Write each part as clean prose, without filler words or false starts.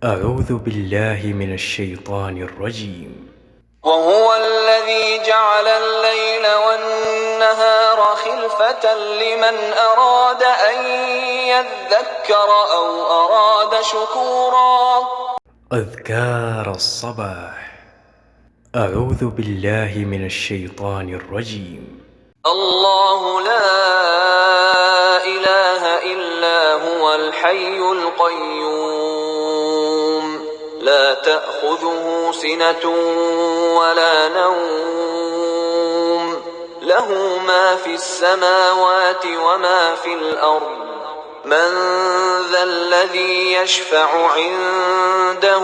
أعوذ بالله من الشيطان الرجيم. وهو الذي جعل الليل والنهار خلفة لمن أراد أن يذكر أو أراد شكورا. أذكار الصباح. أعوذ بالله من الشيطان الرجيم. الله لا إله إلا هو الحي القيوم لا تأخذه سنة ولا نوم له ما في السماوات وما في الأرض من ذا الذي يشفع عنده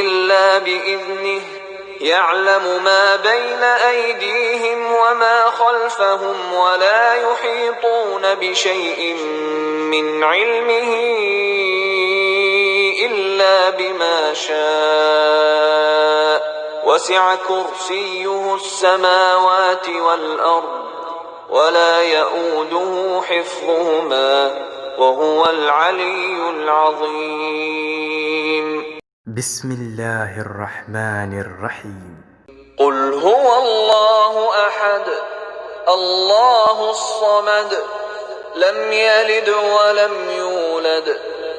إلا بإذنه يعلم ما بين أيديهم وما خلفهم ولا يحيطون بشيء من علمه إلا بما شاء وسع كرسيه السماوات والأرض ولا يؤوده حفظهما وهو العلي العظيم. بسم الله الرحمن الرحيم. قل هو الله أحد الله الصمد لم يلد ولم يولد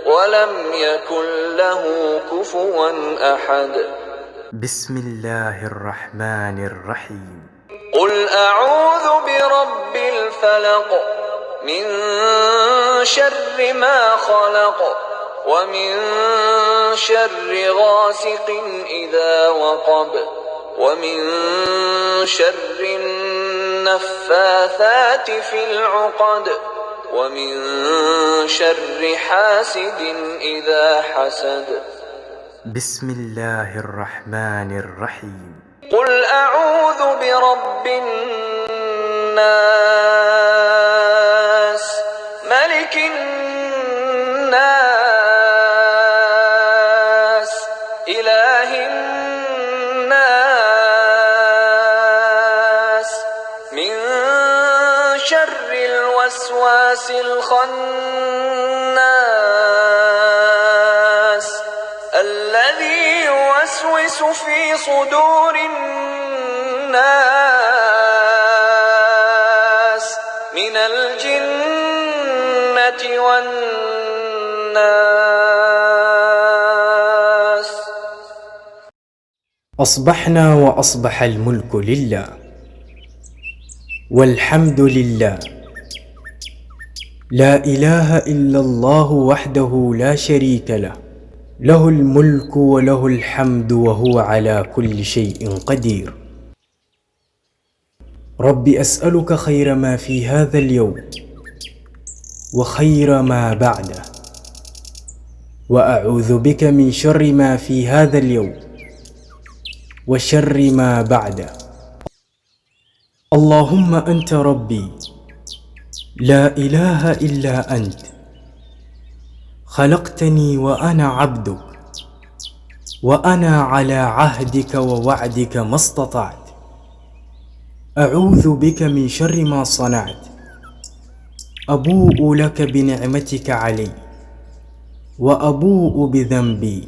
ولم يكن له كفوا أحد. بسم الله الرحمن الرحيم. قل أعوذ برب الفلق من شر ما خلق ومن شر غاسق إذا وقب ومن شر النفاثات في العقد ومن شر حاسد إذا حسد. بسم الله الرحمن الرحيم. قل أعوذ برب الناس ملك الناس إله الناس من شر الوسواس الخناس الذي يوسوس في صدور الناس من الجنة والناس. أصبحنا وأصبح الملك لله والحمد لله لا إله إلا الله وحده لا شريك له له الملك وله الحمد وهو على كل شيء قدير. رب أسألك خير ما في هذا اليوم وخير ما بعده وأعوذ بك من شر ما في هذا اليوم وشر ما بعده. اللهم أنت ربي لا إله إلا أنت خلقتني وأنا عبدك وأنا على عهدك ووعدك ما استطعت. أعوذ بك من شر ما صنعت. أبوء لك بنعمتك علي وأبوء بذنبي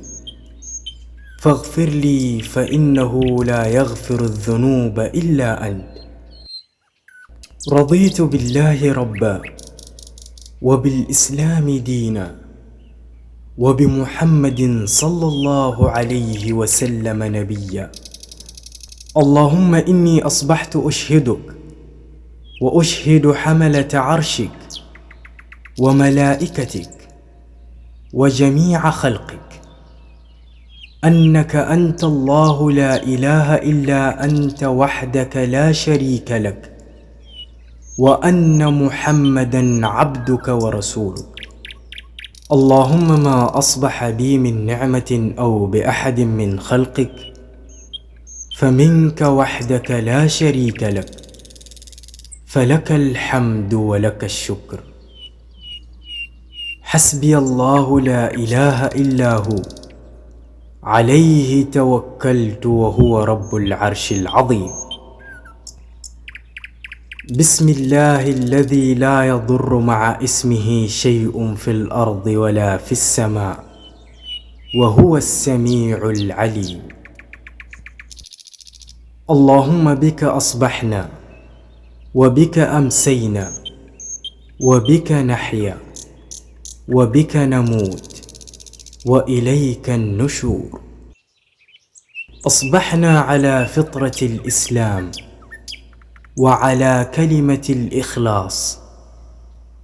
فاغفر لي فإنه لا يغفر الذنوب إلا أنت. رضيت بالله ربا وبالإسلام دينا وبمحمد صلى الله عليه وسلم نبيا. اللهم إني أصبحت أشهدك وأشهد حملة عرشك وملائكتك وجميع خلقك أنك أنت الله لا إله إلا أنت وحدك لا شريك لك وأن محمدا عبدك ورسولك. اللهم ما أصبح بي من نعمة أو بأحد من خلقك فمنك وحدك لا شريك لك فلك الحمد ولك الشكر. حسبي الله لا إله إلا هو عليه توكلت وهو رب العرش العظيم. بسم الله الذي لا يضر مع اسمه شيء في الأرض ولا في السماء وهو السميع العليم. اللهم بك أصبحنا وبك أمسينا وبك نحيا وبك نموت وإليك النشور. أصبحنا على فطرة الإسلام وعلى كلمة الإخلاص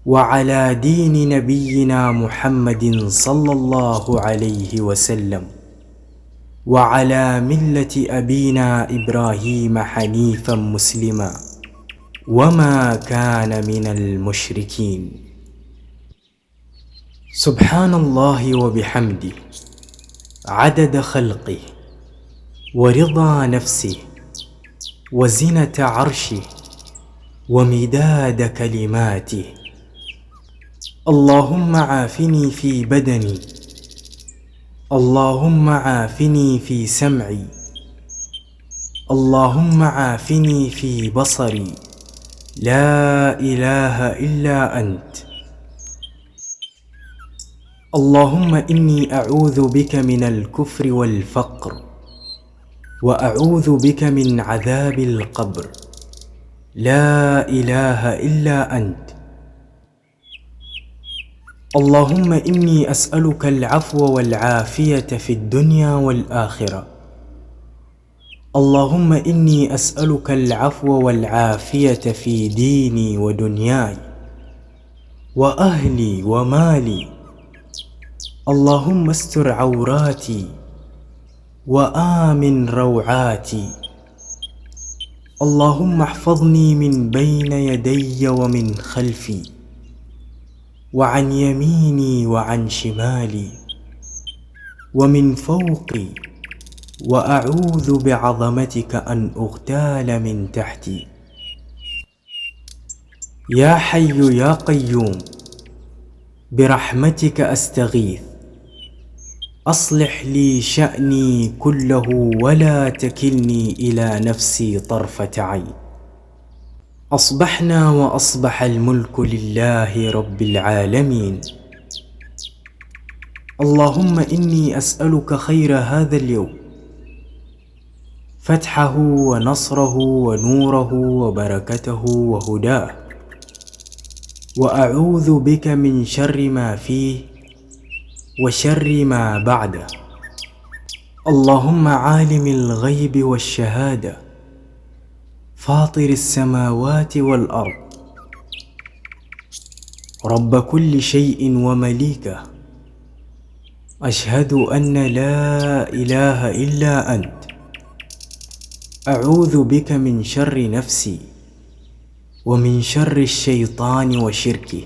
وعلى دين نبينا محمد صلى الله عليه وسلم وعلى ملة أبينا إبراهيم حنيفا مسلما وما كان من المشركين. سبحان الله وبحمده عدد خلقه ورضا نفسه وزنة عرشه ومداد كلماته. اللهم عافني في بدني، اللهم عافني في سمعي، اللهم عافني في بصري، لا إله إلا أنت. اللهم إني أعوذ بك من الكفر والفقر، وأعوذ بك من عذاب القبر، لا إله إلا أنت. اللهم إني أسألك العفو والعافية في الدنيا والآخرة. اللهم إني أسألك العفو والعافية في ديني ودنياي وأهلي ومالي. اللهم استر عوراتي وآمن روعاتي. اللهم احفظني من بين يدي ومن خلفي وعن يميني وعن شمالي ومن فوقي، وأعوذ بعظمتك أن أغتال من تحتي. يا حي يا قيوم برحمتك أستغيث، أصلح لي شأني كله ولا تكلني إلى نفسي طرفة عين. أصبحنا وأصبح الملك لله رب العالمين. اللهم إني أسألك خير هذا اليوم، فتحه ونصره ونوره وبركته وهداه، وأعوذ بك من شر ما فيه وشر ما بعده. اللهم عالم الغيب والشهادة، فاطر السماوات والأرض، رب كل شيء ومليكه، أشهد أن لا إله إلا أنت. أعوذ بك من شر نفسي ومن شر الشيطان وشركه،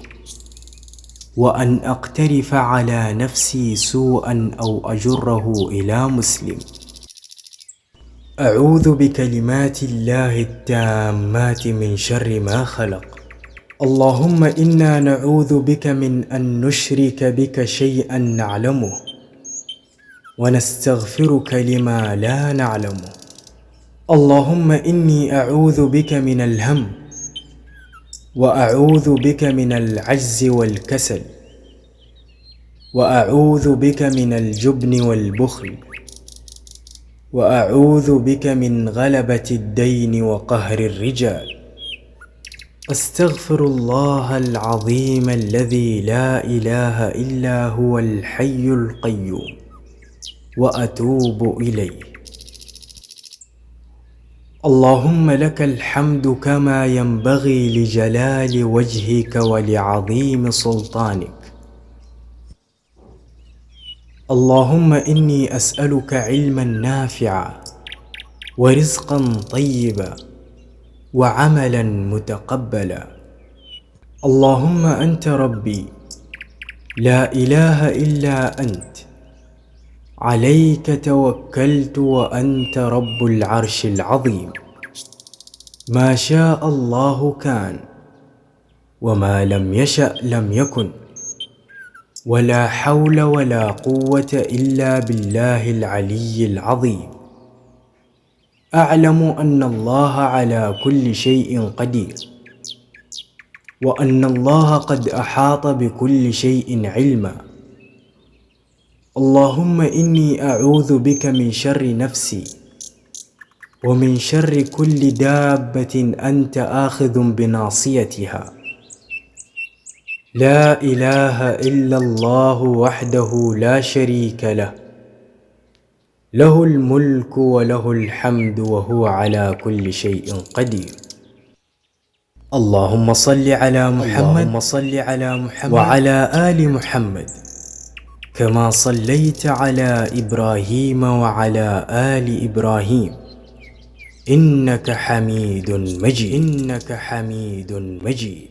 وأن أقترف على نفسي سوءا أو أجره إلى مسلم. أعوذ بكلمات الله التامات من شر ما خلق. اللهم إنا نعوذ بك من أن نشرك بك شيئا نعلمه، ونستغفرك لما لا نعلمه. اللهم إني أعوذ بك من الهم، وأعوذ بك من العجز والكسل، وأعوذ بك من الجبن والبخل، وأعوذ بك من غلبة الدين وقهر الرجال. أستغفر الله العظيم الذي لا إله إلا هو الحي القيوم، وأتوب إليه. اللهم لك الحمد كما ينبغي لجلال وجهك ولعظيم سلطانك. اللهم إني أسألك علما نافعا ورزقا طيبا وعملا متقبلا. اللهم أنت ربي، لا إله إلا أنت، عليك توكلت وأنت رب العرش العظيم. ما شاء الله كان، وما لم يشأ لم يكن، ولا حول ولا قوة إلا بالله العلي العظيم. أعلم أن الله على كل شيء قدير، وأن الله قد أحاط بكل شيء علما. اللهم إني أعوذ بك من شر نفسي ومن شر كل دابة أنت آخذ بناصيتها. لا إله إلا الله وحده لا شريك له، له الملك وله الحمد وهو على كل شيء قدير. اللهم صل على محمد وعلى آل محمد كما صليت على إبراهيم وعلى آل إبراهيم إنك حميد مجيد.